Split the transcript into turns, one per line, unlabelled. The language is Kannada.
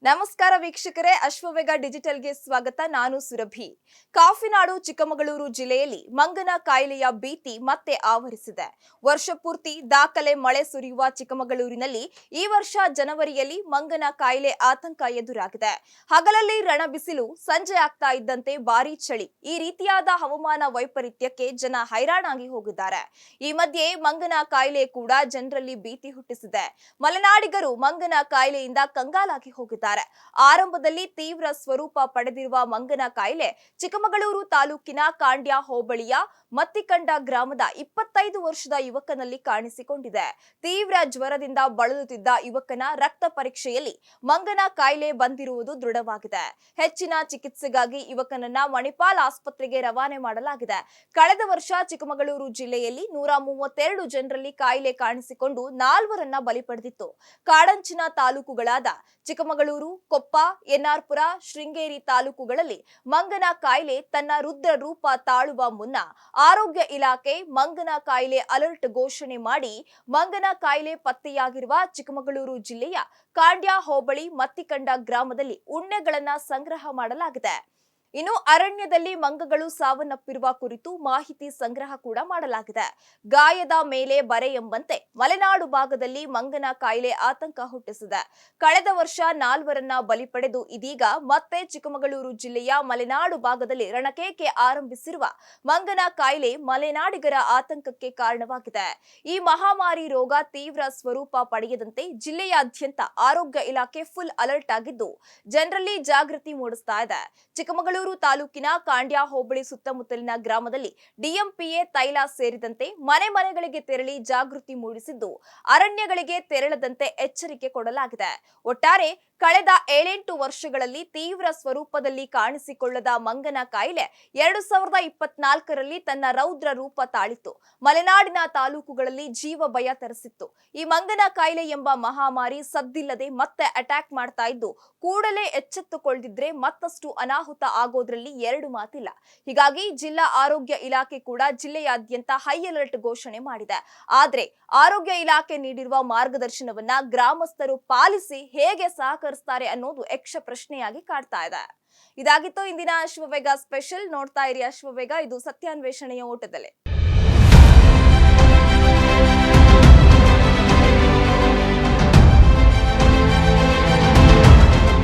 ನಮಸ್ಕಾರ ವೀಕ್ಷಕರೇ, ಅಶ್ವವೇಗ ಡಿಜಿಟಲ್ಗೆ ಸ್ವಾಗತ. ನಾನು ಸುರಭಿ. ಕಾಫಿನಾಡು ಚಿಕ್ಕಮಗಳೂರು ಜಿಲ್ಲೆಯಲ್ಲಿ ಮಂಗನ ಕಾಯಿಲೆಯ ಭೀತಿ ಮತ್ತೆ ಆವರಿಸಿದೆ. ವರ್ಷಪೂರ್ತಿ ದಾಖಲೆ ಮಳೆ ಸುರಿಯುವ ಚಿಕ್ಕಮಗಳೂರಿನಲ್ಲಿ ಈ ವರ್ಷ ಜನವರಿಯಲ್ಲಿ ಮಂಗನ ಕಾಯಿಲೆ ಆತಂಕ ಎದುರಾಗಿದೆ. ಹಗಲಲ್ಲಿ ರಣಬಿಸಿಲು, ಸಂಜೆ ಆಗ್ತಾ ಇದ್ದಂತೆ ಭಾರೀ ಚಳಿ. ಈ ರೀತಿಯಾದ ಹವಾಮಾನ ವೈಪರೀತ್ಯಕ್ಕೆ ಜನ ಹೈರಾಣಾಗಿ ಹೋಗಿದ್ದಾರೆ. ಈ ಮಧ್ಯೆ ಮಂಗನ ಕಾಯಿಲೆ ಕೂಡ ಜನರಲ್ಲಿ ಭೀತಿ ಹುಟ್ಟಿಸಿದೆ. ಮಲೆನಾಡಿಗರು ಮಂಗನ ಕಾಯಿಲೆಯಿಂದ ಕಂಗಾಲಾಗಿ ಹೋಗಿದ್ದಾರೆ. ಆರಂಭದಲ್ಲಿ ತೀವ್ರ ಸ್ವರೂಪ ಪಡೆದಿರುವ ಮಂಗನ ಕಾಯಿಲೆ ಚಿಕ್ಕಮಗಳೂರು ತಾಲೂಕಿನ ಕಾಂಡ್ಯ ಹೋಬಳಿಯ ಮತ್ತಿಕಂಡ ಗ್ರಾಮದ 25 ವರ್ಷದ ಯುವಕನಲ್ಲಿ ಕಾಣಿಸಿಕೊಂಡಿದೆ. ತೀವ್ರ ಜ್ವರದಿಂದ ಬಳಲುತ್ತಿದ್ದ ಯುವಕನ ರಕ್ತ ಪರೀಕ್ಷೆಯಲ್ಲಿ ಮಂಗನ ಕಾಯಿಲೆ ಬಂದಿರುವುದು ದೃಢವಾಗಿದೆ. ಹೆಚ್ಚಿನ ಚಿಕಿತ್ಸೆಗಾಗಿ ಯುವಕನನ್ನ ಮಣಿಪಾಲ್ ಆಸ್ಪತ್ರೆಗೆ ರವಾನೆ ಮಾಡಲಾಗಿದೆ. ಕಳೆದ ವರ್ಷ ಚಿಕ್ಕಮಗಳೂರು ಜಿಲ್ಲೆಯಲ್ಲಿ 132 ಜನರಲ್ಲಿ ಕಾಯಿಲೆ ಕಾಣಿಸಿಕೊಂಡು 4ರನ್ನ ಬಲಿ ಪಡೆದಿತ್ತು. ಕಾಡಂಚಿನ ತಾಲೂಕುಗಳಾದ ಚಿಕ್ಕಮಗಳೂರು, ಕೊಪ್ಪ, ಎನ್ಆರ್ಪುರ, ಶೃಂಗೇರಿ ತಾಲೂಕುಗಳಲ್ಲಿ ಮಂಗನ ಕಾಯಿಲೆ ತನ್ನ ರುದ್ರ ರೂಪ ತಾಳುವ ಮುನ್ನ ಆರೋಗ್ಯ ಇಲಾಖೆ ಮಂಗನ ಕಾಯಿಲೆ ಅಲರ್ಟ್ ಘೋಷಣೆ ಮಾಡಿ ಮಂಗನ ಕಾಯಿಲೆ ಪತ್ತೆಯಾಗಿರುವ ಚಿಕ್ಕಮಗಳೂರು ಜಿಲ್ಲೆಯ ಕಾಂಡ್ಯ ಹೋಬಳಿ ಮತ್ತಿಕಂಡ ಗ್ರಾಮದಲ್ಲಿ ಉಣ್ಣೆಗಳನ್ನ ಸಂಗ್ರಹ ಮಾಡಲಾಗಿದೆ. ಇನ್ನು ಅರಣ್ಯದಲ್ಲಿ ಮಂಗಗಳು ಸಾವನ್ನಪ್ಪಿರುವ ಕುರಿತು ಮಾಹಿತಿ ಸಂಗ್ರಹ ಕೂಡ ಮಾಡಲಾಗಿದೆ. ಗಾಯದ ಮೇಲೆ ಬರೆ ಎಂಬಂತೆ ಮಲೆನಾಡು ಭಾಗದಲ್ಲಿ ಮಂಗನ ಕಾಯಿಲೆ ಆತಂಕ ಹುಟ್ಟಿಸಿದೆ. ಕಳೆದ ವರ್ಷ 4ರನ್ನ ಬಲಿ ಪಡೆದು ಇದೀಗ ಮತ್ತೆ ಚಿಕ್ಕಮಗಳೂರು ಜಿಲ್ಲೆಯ ಮಲೆನಾಡು ಭಾಗದಲ್ಲಿ ರಣಕೇಕೆ ಆರಂಭಿಸಿರುವ ಮಂಗನ ಕಾಯಿಲೆ ಮಲೆನಾಡಿಗರ ಆತಂಕಕ್ಕೆ ಕಾರಣವಾಗಿದೆ. ಈ ಮಹಾಮಾರಿ ರೋಗ ತೀವ್ರ ಸ್ವರೂಪ ಪಡೆಯದಂತೆ ಜಿಲ್ಲೆಯಾದ್ಯಂತ ಆರೋಗ್ಯ ಇಲಾಖೆ ಫುಲ್ ಅಲರ್ಟ್ ಆಗಿದ್ದು ಜನರಲ್ಲಿ ಜಾಗೃತಿ ಮೂಡಿಸ್ತಾ ಇದೆ. ಚಿಕ್ಕಮಗಳೂರು ತಾಲೂಕಿನ ಕಾಂಡ್ಯ ಹೋಬಳಿ ಸುತ್ತಮುತ್ತಲಿನ ಗ್ರಾಮದಲ್ಲಿ ಡಿಎಂಪಿಎ ತೈಲ ಸೇರಿದಂತೆ ಮನೆಗಳಿಗೆ ತೆರಳಿ ಜಾಗೃತಿ ಮೂಡಿಸಿದ್ದು ಅರಣ್ಯಗಳಿಗೆ ತೆರಳದಂತೆ ಎಚ್ಚರಿಕೆ ಕೊಡಲಾಗಿದೆ. ಒಟ್ಟಾರೆ ಕಳೆದ 7-8 ವರ್ಷಗಳಲ್ಲಿ ತೀವ್ರ ಸ್ವರೂಪದಲ್ಲಿ ಕಾಣಿಸಿಕೊಳ್ಳದ ಮಂಗನ ಕಾಯಿಲೆ 2024ರಲ್ಲಿ ತನ್ನ ರೌದ್ರ ರೂಪ ತಾಳಿತ್ತು. ಮಲೆನಾಡಿನ ತಾಲೂಕುಗಳಲ್ಲಿ ಜೀವ ಭಯ ತರಿಸಿತ್ತು. ಈ ಮಂಗನ ಕಾಯಿಲೆ ಎಂಬ ಮಹಾಮಾರಿ ಸದ್ದಿಲ್ಲದೆ ಮತ್ತೆ ಅಟ್ಯಾಕ್ ಮಾಡ್ತಾ ಇದ್ದು ಕೂಡಲೇ ಎಚ್ಚೆತ್ತುಕೊಳ್ಳದಿದ್ರೆ ಮತ್ತಷ್ಟು ಅನಾಹುತ ಆಗೋದ್ರಲ್ಲಿ ಎರಡು ಮಾತಿಲ್ಲ. ಹೀಗಾಗಿ ಜಿಲ್ಲಾ ಆರೋಗ್ಯ ಇಲಾಖೆ ಕೂಡ ಜಿಲ್ಲೆಯಾದ್ಯಂತ ಹೈ ಅಲರ್ಟ್ ಘೋಷಣೆ ಮಾಡಿದೆ. ಆದ್ರೆ ಆರೋಗ್ಯ ಇಲಾಖೆ ನೀಡಿರುವ ಮಾರ್ಗದರ್ಶನವನ್ನ ಗ್ರಾಮಸ್ಥರು ಪಾಲಿಸಿ ಹೇಗೆ ಸಹಕರಿಸ್ತಾರೆ ಅನ್ನೋದು ಯಕ್ಷ ಪ್ರಶ್ನೆಯಾಗಿ ಕಾಡ್ತಾ ಇದೆ. ಇದಾಗಿತ್ತು ಇಂದಿನ ಅಶ್ವವೇಗ ಸ್ಪೆಷಲ್. ನೋಡ್ತಾ ಇರಿ ಅಶ್ವವೇಗ, ಇದು ಸತ್ಯಾನ್ವೇಷಣೆಯ ಓಟದಲ್ಲಿ.